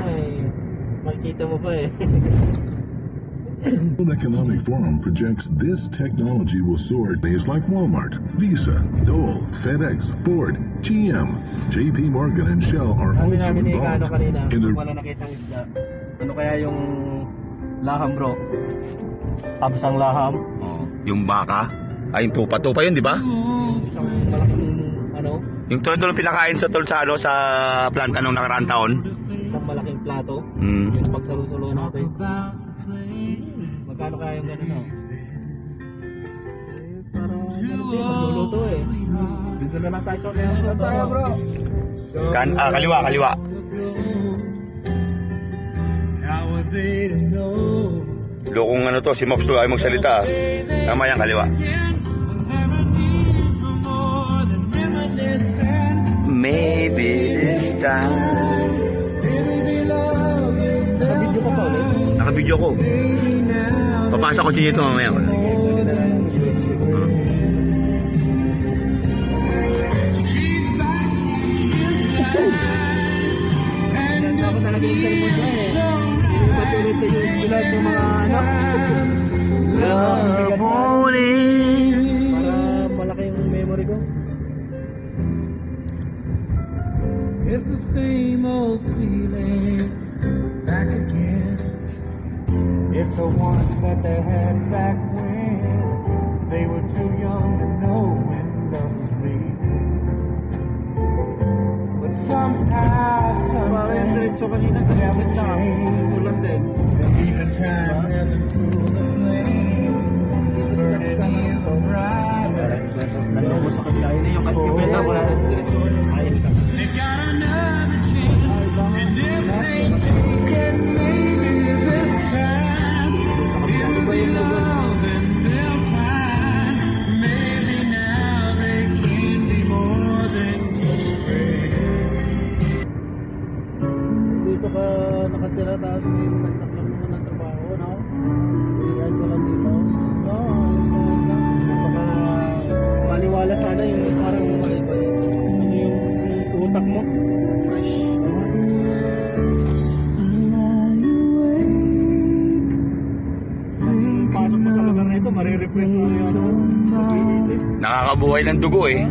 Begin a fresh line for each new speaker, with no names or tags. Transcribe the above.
eh. Makikita mo pa eh.
World Economic Forum projects this technology will soar days like Walmart, Visa, Dole, FedEx, Ford, GM, JP Morgan, and Shell are also involved in the...
Wala nakitang isda. Ano kaya yung laham bro? Tapos ang laham.
Oh, yung baka. Ay, yung tupa-tupa yun, di ba?
Isang malaking ano?
Yung tulad doon pinakain sa tol sa, ano, sa planta nung nakaraang taon.
Isang malaking plato.
Mm.
Yung pagsalo-salo natin. Magkano kaya yung gano'n no? Para gano'n din, magluluto eh. Bisa na lang tayo sa meron tayo bro.
Kaliwa, kaliwa. Lokong ano to, si Mops to ay magsalita. Tama yan, kaliwa. Maybe this time.
Nakabidyo ka pa ulit?
Nakabidyo ko. Papasa ko dito mamaya.
Ako talaga yung sarili mo siya eh. Hindi patulad sa US Bilad ng mga anak. Para malaki yung memory ko. It's the same old feeling back again. It's the one that they had back when they were too young to know when love was real. But somehow, something never changed. Even time hasn't cooled the flame. Burning in the bright light. Nandun sa kanila. Yun yung kanya ko na. They got another chance. And if they take it, maybe this time it'll be love and they'll find. Maybe now they can be more than just friends. Dito ka nakatira tapos may nagtaklang naman ng trabaho, no? Iyan ko lang dito. No, baka maliwala sana yung parang malibay. Ano yung utak mo? Fresh. Pasok mo sa lugar na ito, marirefresh mo yung pag-iisip.
Nakakabuhay ng dugo eh.